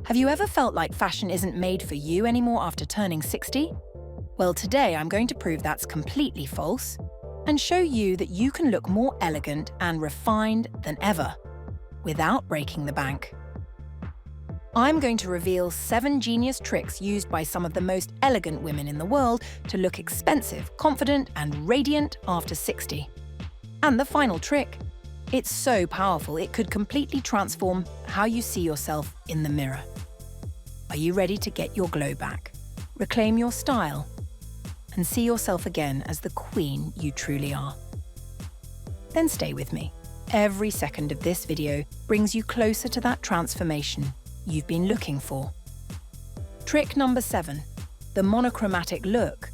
Have you ever felt like fashion isn't made for you anymore after turning 60? Well, today I'm going to prove that's completely false and show you that you can look more elegant and refined than ever without breaking the bank. I'm going to reveal 7 genius tricks used by some of the most elegant women in the world to look expensive, confident, and radiant after 60. And the final trick, it's so powerful it could completely transform how you see yourself in the mirror. Are you ready to get your glow back, reclaim your style, and see yourself again as the queen you truly are? Then stay with me. Every second of this video brings you closer to that transformation you've been looking for. Trick number 7, the monochromatic look.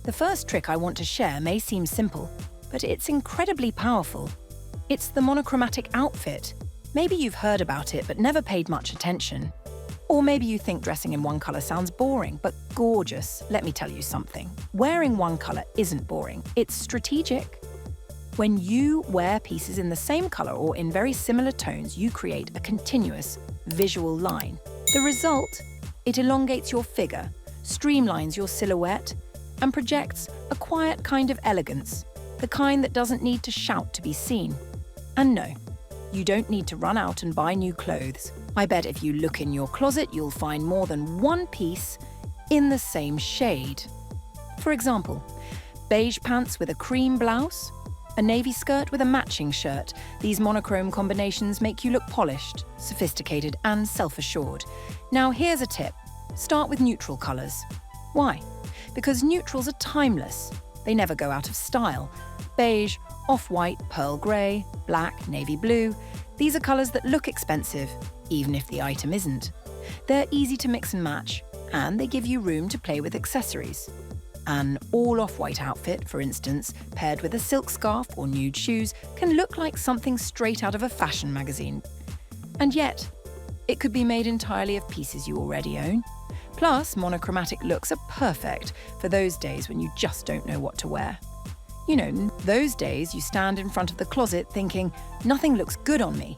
The first trick I want to share may seem simple, but it's incredibly powerful. It's the monochromatic outfit. Maybe you've heard about it but never paid much attention. Or maybe you think dressing in one color sounds boring, but gorgeous. Let me tell you something. Wearing one color isn't boring, it's strategic. When you wear pieces in the same color or in very similar tones, you create a continuous visual line. The result? It elongates your figure, streamlines your silhouette, and projects a quiet kind of elegance, the kind that doesn't need to shout to be seen. And no, you don't need to run out and buy new clothes. I bet if you look in your closet, you'll find more than one piece in the same shade. For example, beige pants with a cream blouse, a navy skirt with a matching shirt. These monochrome combinations make you look polished, sophisticated, and self-assured. Now here's a tip. Start with neutral colors. Why? Because neutrals are timeless. They never go out of style. Beige, off-white, pearl grey, black, navy blue. These are colors that look expensive, even if the item isn't. They're easy to mix and match, and they give you room to play with accessories. An all-off-white outfit, for instance, paired with a silk scarf or nude shoes, can look like something straight out of a fashion magazine. And yet, it could be made entirely of pieces you already own. Plus, monochromatic looks are perfect for those days when you just don't know what to wear. You know, those days you stand in front of the closet thinking, nothing looks good on me.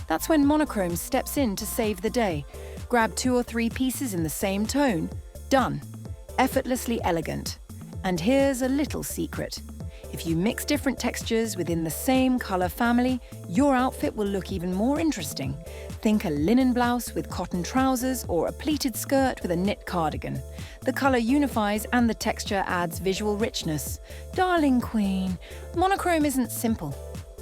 That's when monochrome steps in to save the day. Grab 2 or 3 pieces in the same tone. Done. Effortlessly elegant. And here's a little secret. If you mix different textures within the same color family, your outfit will look even more interesting. Think a linen blouse with cotton trousers or a pleated skirt with a knit cardigan. The color unifies and the texture adds visual richness. Darling queen, monochrome isn't simple.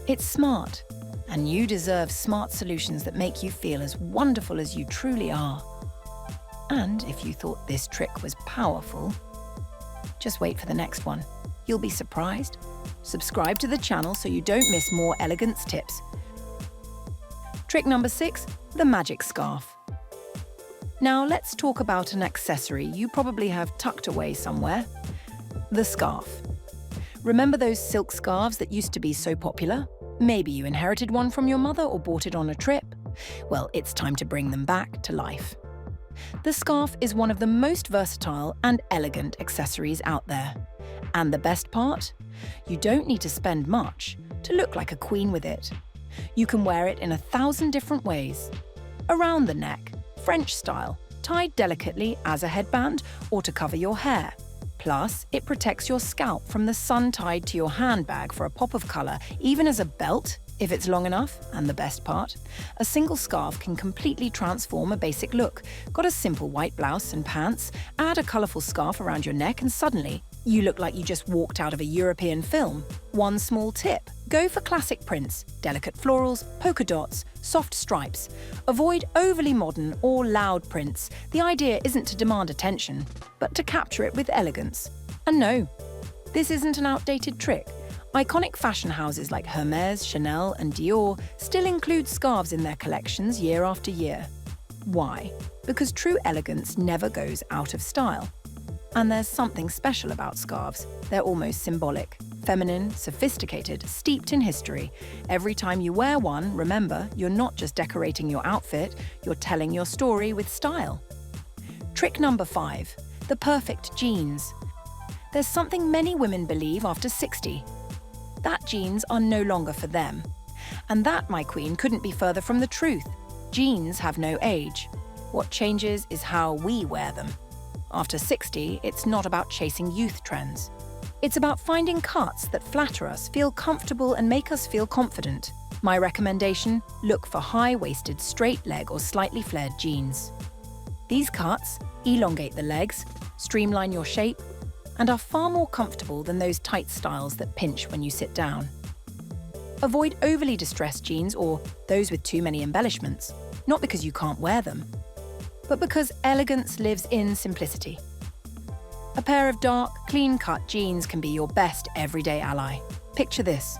It's smart. And you deserve smart solutions that make you feel as wonderful as you truly are. And if you thought this trick was powerful, just wait for the next one. You'll be surprised. Subscribe to the channel so you don't miss more elegance tips. Trick number 6, the magic scarf. Now let's talk about an accessory you probably have tucked away somewhere. The scarf. Remember those silk scarves that used to be so popular? Maybe you inherited one from your mother or bought it on a trip. Well, it's time to bring them back to life. The scarf is one of the most versatile and elegant accessories out there. And the best part? You don't need to spend much to look like a queen with it. You can wear it in 1,000 different ways. Around the neck, French style, tied delicately as a headband or to cover your hair. Plus, it protects your scalp from the sun tied to your handbag for a pop of color, even as a belt, if it's long enough. And the best part? A single scarf can completely transform a basic look. Got a simple white blouse and pants, add a colorful scarf around your neck and suddenly, you look like you just walked out of a European film. One small tip, go for classic prints, delicate florals, polka dots, soft stripes. Avoid overly modern or loud prints. The idea isn't to demand attention, but to capture it with elegance. And no, this isn't an outdated trick. Iconic fashion houses like Hermès, Chanel, and Dior still include scarves in their collections year after year. Why? Because true elegance never goes out of style. And there's something special about scarves. They're almost symbolic. Feminine, sophisticated, steeped in history. Every time you wear one, remember, you're not just decorating your outfit, you're telling your story with style. Trick number 5, the perfect jeans. There's something many women believe after 60. That jeans are no longer for them. And that, my queen, couldn't be further from the truth. Jeans have no age. What changes is how we wear them. After 60, it's not about chasing youth trends. It's about finding cuts that flatter us, feel comfortable, and make us feel confident. My recommendation: look for high-waisted, straight leg or slightly flared jeans. These cuts elongate the legs, streamline your shape, and are far more comfortable than those tight styles that pinch when you sit down. Avoid overly distressed jeans or those with too many embellishments, not because you can't wear them, but because elegance lives in simplicity. A pair of dark, clean-cut jeans can be your best everyday ally. Picture this: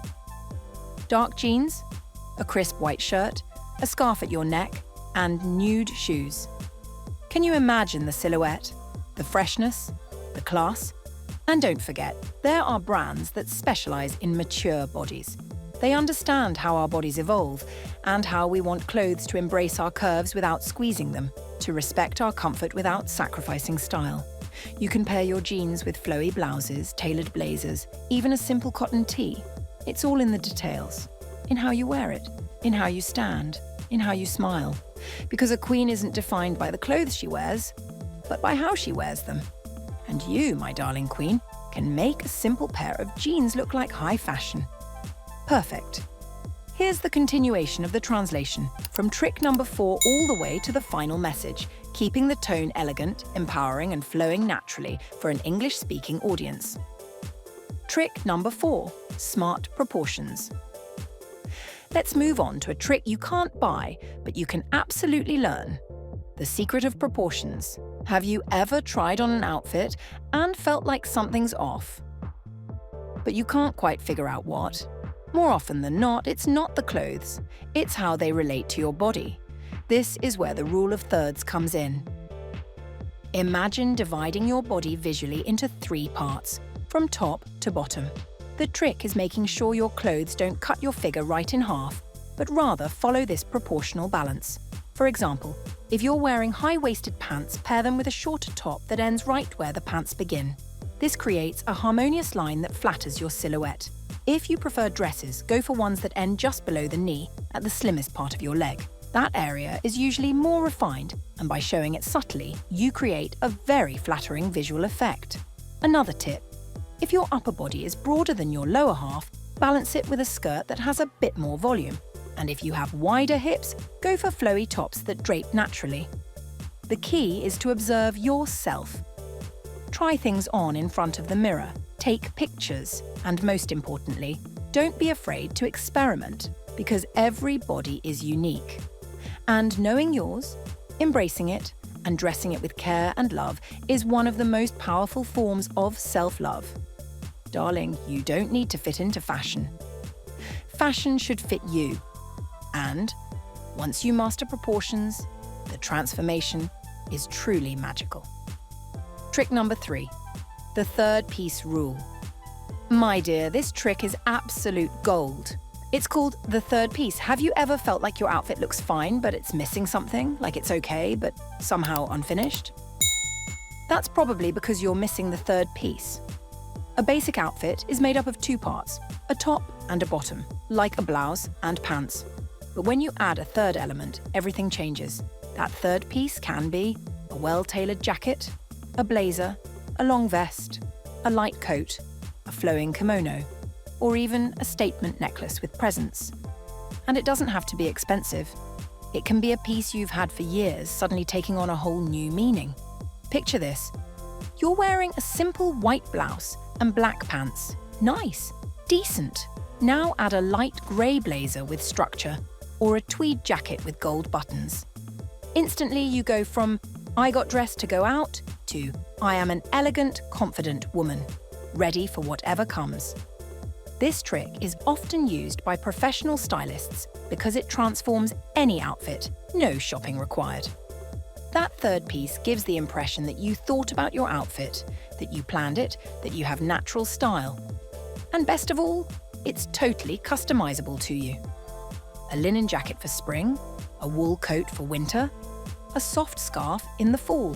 dark jeans, a crisp white shirt, a scarf at your neck, and nude shoes. Can you imagine the silhouette, the freshness, the class? And don't forget, there are brands that specialize in mature bodies. They understand how our bodies evolve and how we want clothes to embrace our curves without squeezing them, to respect our comfort without sacrificing style. You can pair your jeans with flowy blouses, tailored blazers, even a simple cotton tee. It's all in the details, in how you wear it, in how you stand, in how you smile. Because a queen isn't defined by the clothes she wears, but by how she wears them. And you, my darling queen, can make a simple pair of jeans look like high fashion. Perfect. Here's the continuation of the translation, from trick number 4 all the way to the final message, keeping the tone elegant, empowering, and flowing naturally for an English-speaking audience. Trick number 4, smart proportions. Let's move on to a trick you can't buy, but you can absolutely learn. The secret of proportions. Have you ever tried on an outfit and felt like something's off, but you can't quite figure out what? More often than not, it's not the clothes, it's how they relate to your body. This is where the rule of thirds comes in. Imagine dividing your body visually into 3 parts, from top to bottom. The trick is making sure your clothes don't cut your figure right in half, but rather follow this proportional balance. For example, if you're wearing high-waisted pants, pair them with a shorter top that ends right where the pants begin. This creates a harmonious line that flatters your silhouette. If you prefer dresses, go for ones that end just below the knee, at the slimmest part of your leg. That area is usually more refined, and by showing it subtly, you create a very flattering visual effect. Another tip: if your upper body is broader than your lower half, balance it with a skirt that has a bit more volume. And if you have wider hips, go for flowy tops that drape naturally. The key is to observe yourself. Try things on in front of the mirror, take pictures, and most importantly, don't be afraid to experiment, because every body is unique. And knowing yours, embracing it, and dressing it with care and love is one of the most powerful forms of self-love. Darling, you don't need to fit into fashion. Fashion should fit you. And once you master proportions, the transformation is truly magical. Trick number 3, the third piece rule. My dear, this trick is absolute gold. It's called the third piece. Have you ever felt like your outfit looks fine, but it's missing something? Like it's okay, but somehow unfinished? That's probably because you're missing the third piece. A basic outfit is made up of 2 parts, a top and a bottom, like a blouse and pants. But when you add a third element, everything changes. That third piece can be a well-tailored jacket, a blazer, a long vest, a light coat, a flowing kimono, or even a statement necklace with presents. And it doesn't have to be expensive. It can be a piece you've had for years suddenly taking on a whole new meaning. Picture this. You're wearing a simple white blouse and black pants. Nice, decent. Now add a light grey blazer with structure, or a tweed jacket with gold buttons. Instantly you go from "I got dressed to go out" to "I am an elegant, confident woman, ready for whatever comes." This trick is often used by professional stylists because it transforms any outfit, no shopping required. That third piece gives the impression that you thought about your outfit, that you planned it, that you have natural style. And best of all, it's totally customizable to you. A linen jacket for spring, a wool coat for winter, a soft scarf in the fall.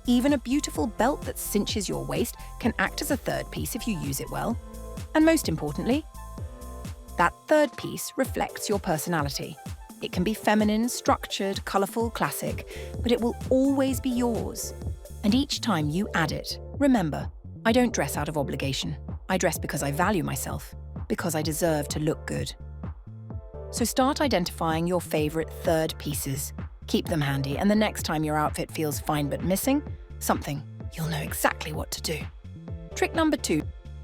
Even a beautiful belt that cinches your waist can act as a third piece if you use it well. And most importantly, that third piece reflects your personality. It can be feminine, structured, colourful, classic, but it will always be yours. And each time you add it, remember, I don't dress out of obligation. I dress because I value myself, because I deserve to look good. So start identifying your favourite third pieces. Keep them handy, and the next time your outfit feels fine but missing something, you'll know exactly what to do. Trick number 2,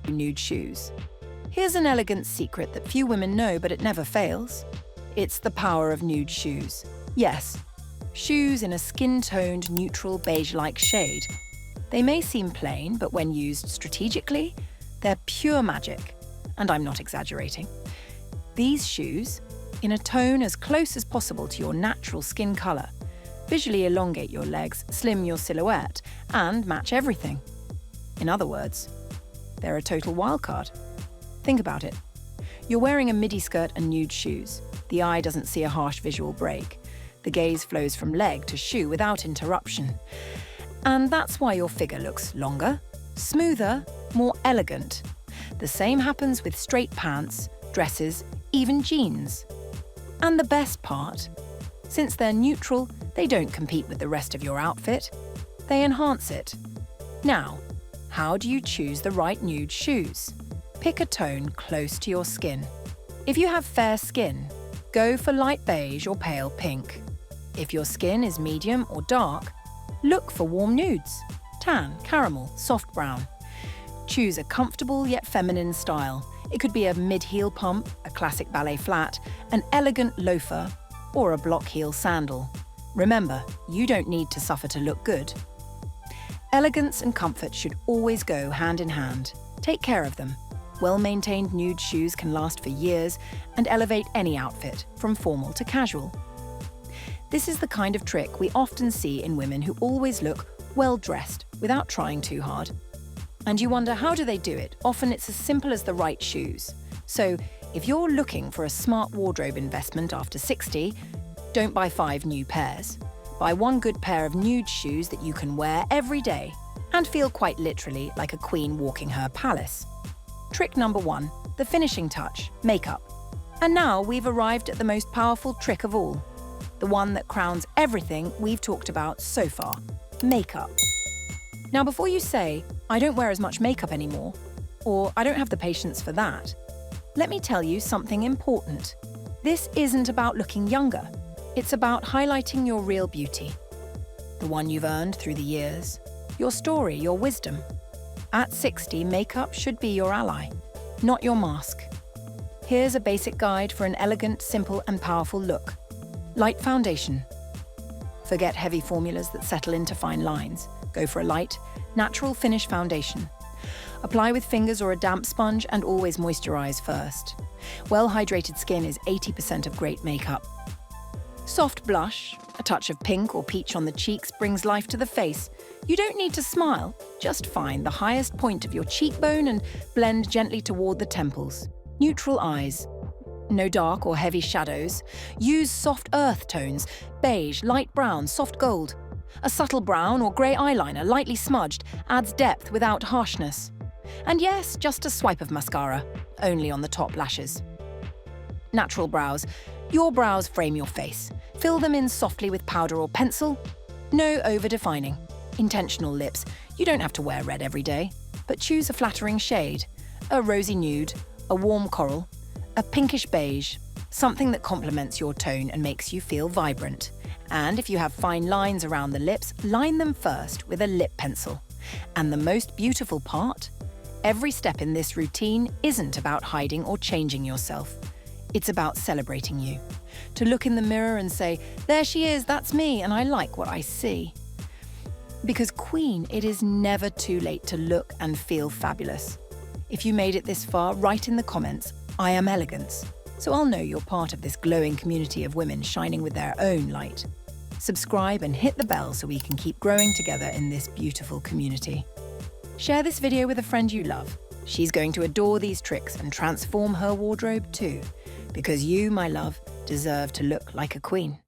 nude shoes. Here's an elegant secret that few women know, but it never fails. It's the power of nude shoes. Yes, shoes in a skin-toned, neutral, beige-like shade. They may seem plain, but when used strategically, they're pure magic. And I'm not exaggerating. These shoes, in a tone as close as possible to your natural skin colour, visually elongate your legs, slim your silhouette, and match everything. In other words, they're a total wildcard. Think about it. You're wearing a midi skirt and nude shoes. The eye doesn't see a harsh visual break. The gaze flows from leg to shoe without interruption. And that's why your figure looks longer, smoother, more elegant. The same happens with straight pants, dresses, even jeans. And the best part, since they're neutral, they don't compete with the rest of your outfit. They enhance it. Now, how do you choose the right nude shoes? Pick a tone close to your skin. If you have fair skin, go for light beige or pale pink. If your skin is medium or dark, look for warm nudes, tan, caramel, soft brown. Choose a comfortable yet feminine style. It could be a mid-heel pump, a classic ballet flat, an elegant loafer, or a block heel sandal. Remember, you don't need to suffer to look good. Elegance and comfort should always go hand in hand. Take care of them. Well-maintained nude shoes can last for years and elevate any outfit, from formal to casual. This is the kind of trick we often see in women who always look well-dressed without trying too hard. And you wonder, how do they do it? Often it's as simple as the right shoes. So if you're looking for a smart wardrobe investment after 60, don't buy 5 new pairs. Buy one good pair of nude shoes that you can wear every day and feel quite literally like a queen walking her palace. Trick number 1, the finishing touch, makeup. And now we've arrived at the most powerful trick of all, the one that crowns everything we've talked about so far, makeup. Now before you say, I don't wear as much makeup anymore, or I don't have the patience for that, let me tell you something important. This isn't about looking younger. It's about highlighting your real beauty, the one you've earned through the years, your story, your wisdom. At 60, makeup should be your ally, not your mask. Here's a basic guide for an elegant, simple, and powerful look. Light foundation. Forget heavy formulas that settle into fine lines. Go for a light, natural finish foundation. Apply with fingers or a damp sponge and always moisturize first. Well-hydrated skin is 80% of great makeup. Soft blush, a touch of pink or peach on the cheeks brings life to the face. You don't need to smile, just find the highest point of your cheekbone and blend gently toward the temples. Neutral eyes. No dark or heavy shadows. Use soft earth tones, beige, light brown, soft gold. A subtle brown or grey eyeliner, lightly smudged, adds depth without harshness. And yes, just a swipe of mascara, only on the top lashes. Natural brows. Your brows frame your face. Fill them in softly with powder or pencil. No over-defining. Intentional lips. You don't have to wear red every day, but choose a flattering shade. A rosy nude, a warm coral, a pinkish beige, something that complements your tone and makes you feel vibrant. And if you have fine lines around the lips, line them first with a lip pencil. And the most beautiful part? Every step in this routine isn't about hiding or changing yourself. It's about celebrating you. To look in the mirror and say, there she is, that's me, and I like what I see. Because Queen, it is never too late to look and feel fabulous. If you made it this far, write in the comments, I am elegance. So I'll know you're part of this glowing community of women shining with their own light. Subscribe and hit the bell so we can keep growing together in this beautiful community. Share this video with a friend you love. She's going to adore these tricks and transform her wardrobe too. Because you, my love, deserve to look like a queen.